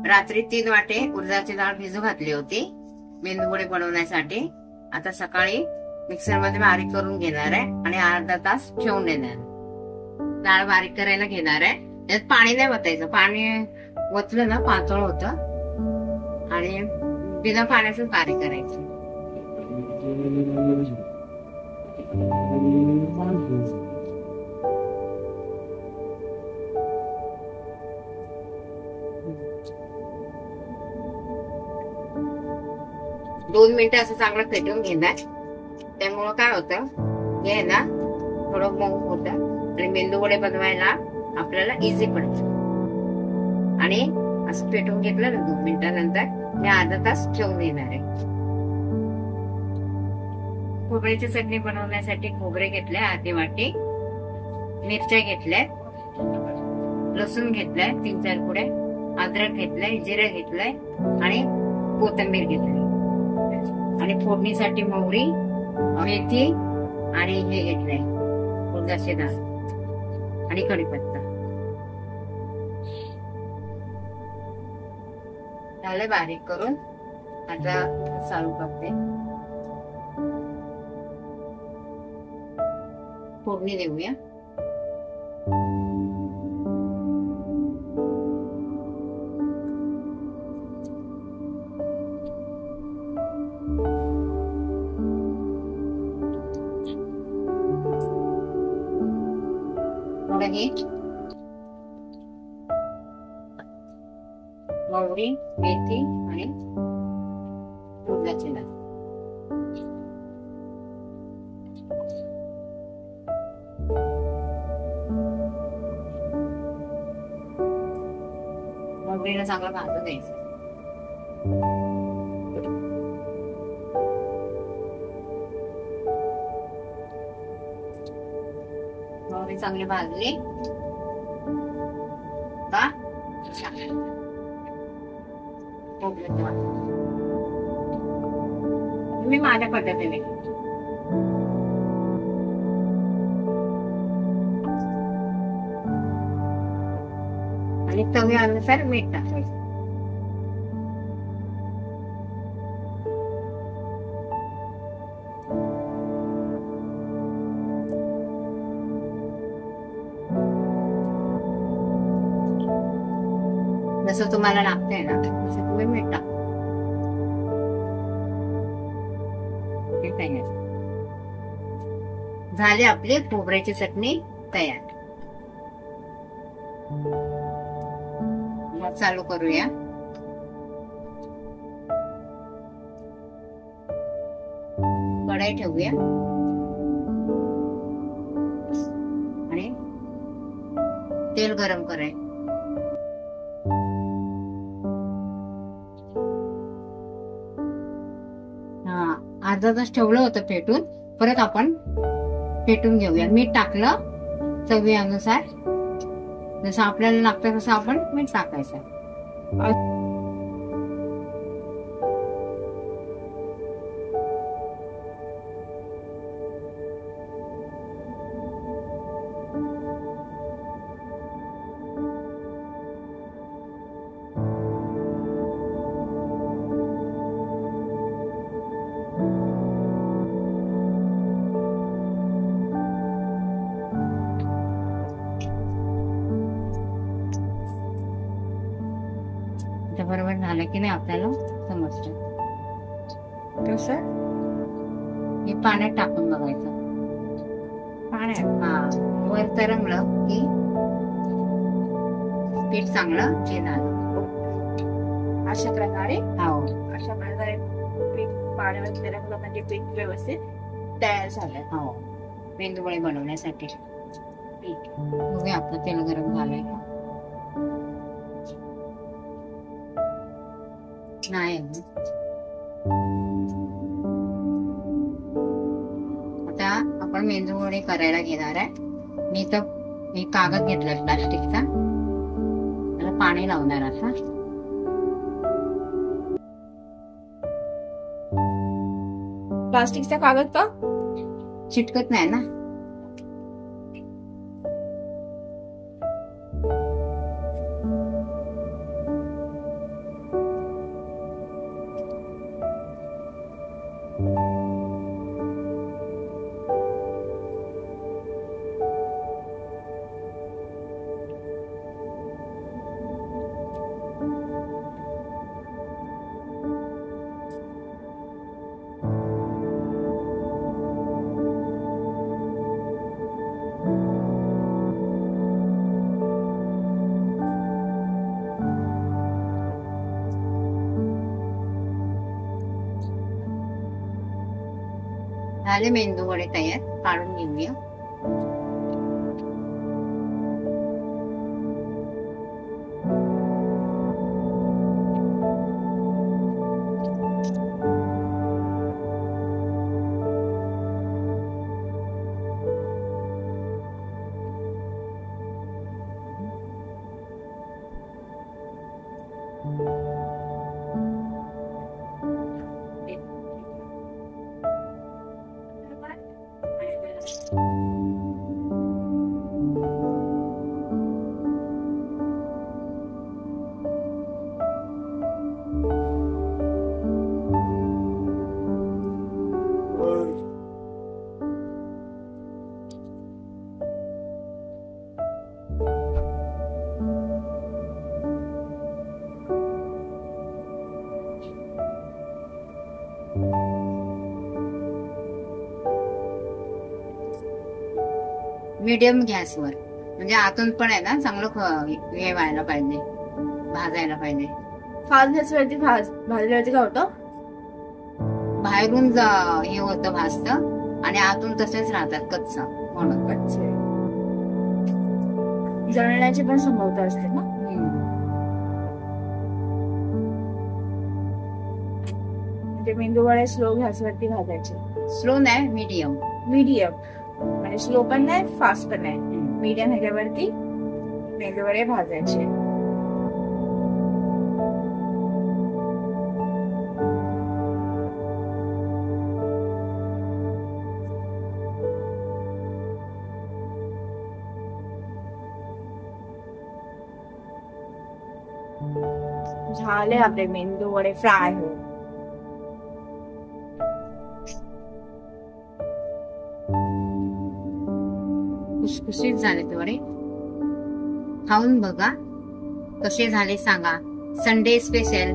रात्री 3 वाटे उडदाची डाळ भिजू घातली होती मेंदूवडे बनवण्यासाठी. आता सकाळी मिक्सर मध्ये बारीक करून घेणार आहे आणि अर्धा तास ठेवून देणार. डाळ बारीक करायला घेणार आहे. त्यात पाणी नाही ओतायचं. पाणी ओतलं ना पातळ होतं आणि बिना पाण्याचं बारीक करायचं. दोन मिनिटं असं चांगलं फेटून घेणार. त्यामुळं काय होतं हे आहे ना थोडं मऊ होतं आणि मेंदूवडे बनवायला आपल्याला इझी पडतं. आणि असं फेटून घेतलं ना 2 मिनिटानंतर मी अर्धा तास ठेवून देणार आहे. खोबऱ्याची चटणी बनवण्यासाठी खोबरे घेतले अर्धी वाटी, मिरच्या घेतल्या, लसूण घेतलाय 3-4 कुड्या, अद्रक घेतलाय, जिरं घेतलंय आणि कोथिंबीर घेतली. आणि फोडणीसाठी मोहरी, मेथी आणि हे घेतलंय उडदाची डाळ आणि कढीपत्ता. झालं बारीक करून. आता चालू करते. फोडणी देऊया. मोहरी, मेथी आणि उडदाची डाळ. मोहरीला चांगलं भाजून द्यायचं. मोहरी चांगली भाजली का मी माझ्या पद्धतीने आणि चवीनुसार मीठ टाकायचं. जसं तुम्हाला लागतंय ना तसं तुम्ही मीठ टाका. झाली आपली खोबऱ्याची चटणी तयार. मग चालू करूया. कढई ठेवूया आणि तेल गरम करायचं. अर्धा तास ठेवलं होतं फेटून. परत आपण फेटून घेऊया. मीठ टाकलं चवीनुसार. जसं आपल्याला लागतं तसं आपण मीठ टाकायचं. बरोबर झालं की नाही आपल्याला समजतं. कसं हे पाण्यात टाकून बघायचं. पाण्यात वर तरंगलं की पीठ चांगलं हे झालं. अशा प्रकारे पीठ पाण्यावर तरंगलं म्हणजे पीठ व्यवस्थित तयार झालं. मेंदूवडे बनवण्यासाठी पीठ. बघूया आपलं तेल गरम झालंय का नाही. आता आपण मेंदूवडे करायला घेणार आहे. मी कागद घेतलाय प्लास्टिकचा. त्याला पाणी लावणार असा. प्लास्टिकचा कागद का चिटकत नाही ना. झाले मेंदू वडे तयार, काढून घेऊया. मीडियम गॅसवर, म्हणजे आतून पण आहे ना चांगलं हे व्हायला पाहिजे, भाजायला पाहिजे. फास्ट गॅसवरती भाजल्यावरती काय होतं, बाहेरून हे होतं भाजत आणि आतून तसेच राहतात कच्चा, म्हणून कच्चे जळण्याची पण संभाव्यता असते ना. म्हणजे मेंदू वडे स्लो गॅसवरती भाजायचे. स्लो नाही, मीडियम. म्हणजे स्लो पण नाही, फास्ट पण नाही, मीडियम ह्याच्यावरती मेंदू वडे भाजायचे. झाले आपले मेंदू वडे फ्राय हो. खुसखुशीत झाले ते वडे, खाऊन बघा कसे झाले सांगा. Sunday special